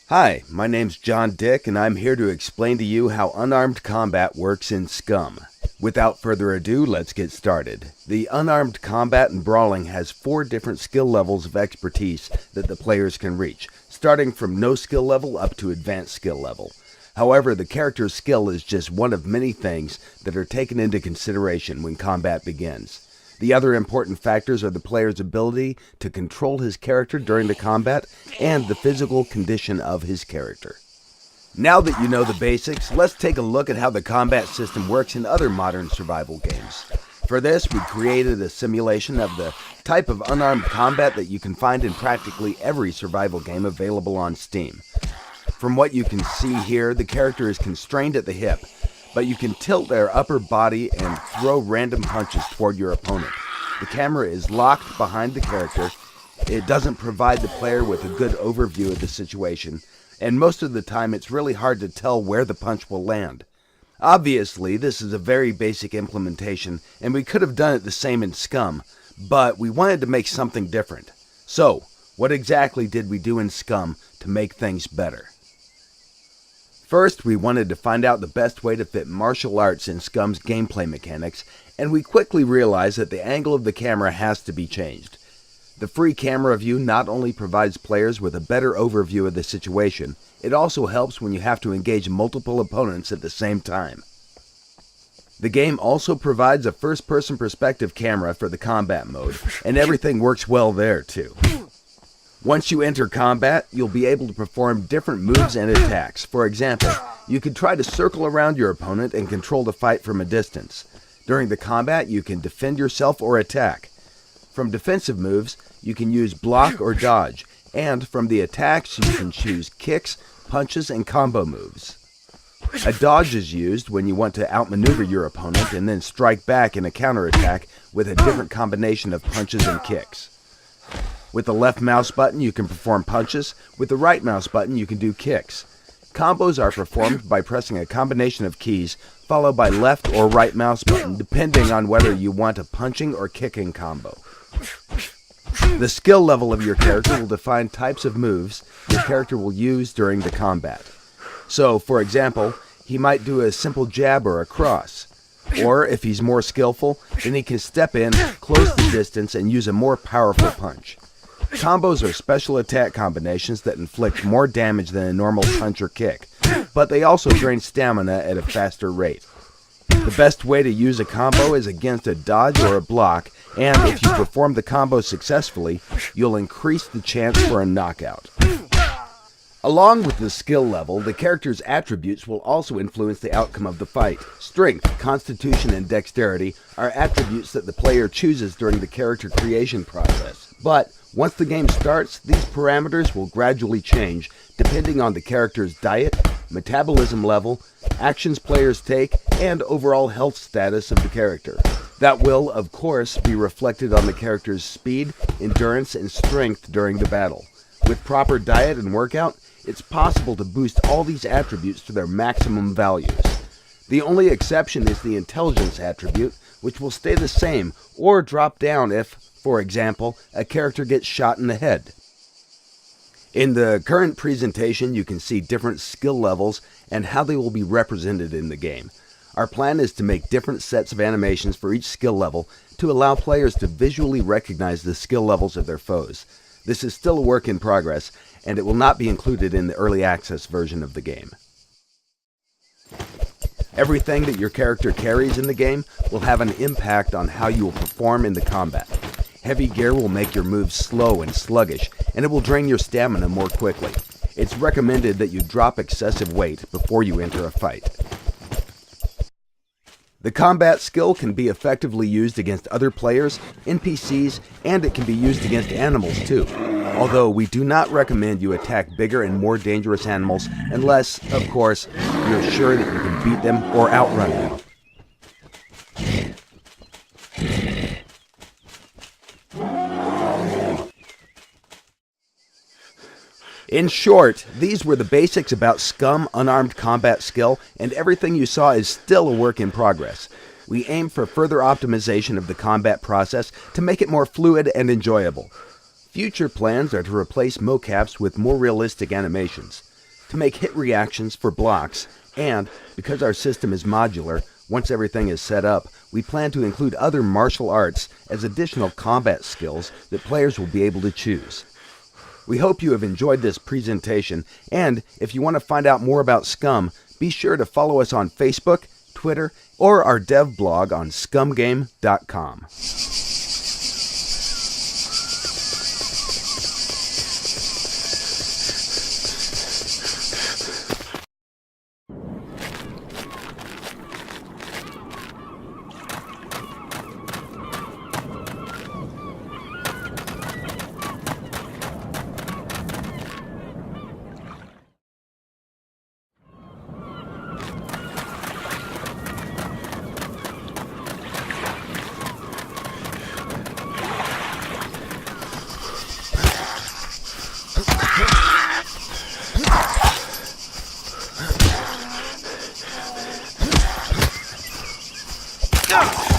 Hi, my name's John Dick, and I'm here to explain to you how unarmed combat works in Scum. Without further ado, let's get started. The unarmed combat in brawling has 4 different skill levels of expertise that the players can reach, starting from no skill level up to advanced skill level. However, the character's skill is just one of many things that are taken into consideration when combat begins. The other important factors are the player's ability to control his character during the combat and the physical condition of his character. Now that you know the basics, let's take a look at how the combat system works in other modern survival games. For this, we created a simulation of the type of unarmed combat that you can find in practically every survival game available on Steam. From what you can see here, the character is constrained at the hip, but you can tilt their upper body and throw random punches toward your opponent. The camera is locked behind the character. It doesn't provide the player with a good overview of the situation, and most of the time it's really hard to tell where the punch will land. Obviously, this is a very basic implementation, and we could have done it the same in Scum, but we wanted to make something different. So, what exactly did we do in Scum to make things better? First, we wanted to find out the best way to fit martial arts in Scum's gameplay mechanics, and we quickly realized that the angle of the camera has to be changed. The free camera view not only provides players with a better overview of the situation, it also helps when you have to engage multiple opponents at the same time. The game also provides a first-person perspective camera for the combat mode, and everything works well there too. Once you enter combat, you'll be able to perform different moves and attacks. For example, you can try to circle around your opponent and control the fight from a distance. During the combat, you can defend yourself or attack. From defensive moves, you can use block or dodge, and from the attacks, you can choose kicks, punches, and combo moves. A dodge is used when you want to outmaneuver your opponent and then strike back in a counterattack with a different combination of punches and kicks. With the left mouse button, you can perform punches. With the right mouse button, you can do kicks. Combos are performed by pressing a combination of keys, followed by left or right mouse button, depending on whether you want a punching or kicking combo. The skill level of your character will define types of moves your character will use during the combat. So, for example, he might do a simple jab or a cross. Or, if he's more skillful, then he can step in, close the distance, and use a more powerful punch. Combos are special attack combinations that inflict more damage than a normal punch or kick, but they also drain stamina at a faster rate. The best way to use a combo is against a dodge or a block, and if you perform the combo successfully, you'll increase the chance for a knockout. Along with the skill level, the character's attributes will also influence the outcome of the fight. Strength, constitution, and dexterity are attributes that the player chooses during the character creation process. But once the game starts, these parameters will gradually change depending on the character's diet, metabolism level, actions players take, and overall health status of the character. That will, of course, be reflected on the character's speed, endurance, and strength during the battle. With proper diet and workout, it's possible to boost all these attributes to their maximum values. The only exception is the intelligence attribute, which will stay the same or drop down if, for example, a character gets shot in the head. In the current presentation, you can see different skill levels and how they will be represented in the game. Our plan is to make different sets of animations for each skill level to allow players to visually recognize the skill levels of their foes. This is still a work in progress, and it will not be included in the early access version of the game. Everything that your character carries in the game will have an impact on how you will perform in the combat. Heavy gear will make your moves slow and sluggish, and it will drain your stamina more quickly. It's recommended that you drop excessive weight before you enter a fight. The combat skill can be effectively used against other players, NPCs, and it can be used against animals too. Although we do not recommend you attack bigger and more dangerous animals unless, of course, you're sure that you can beat them or outrun them. In short, these were the basics about Scum unarmed combat skill, and everything you saw is still a work in progress. We aim for further optimization of the combat process to make it more fluid and enjoyable. Future plans are to replace mocaps with more realistic animations. to make hit reactions for blocks, and because our system is modular, once everything is set up, we plan to include other martial arts as additional combat skills that players will be able to choose. We hope you have enjoyed this presentation, and if you want to find out more about Scum, be sure to follow us on Facebook, Twitter, or our dev blog on scumgame.com. Ugh!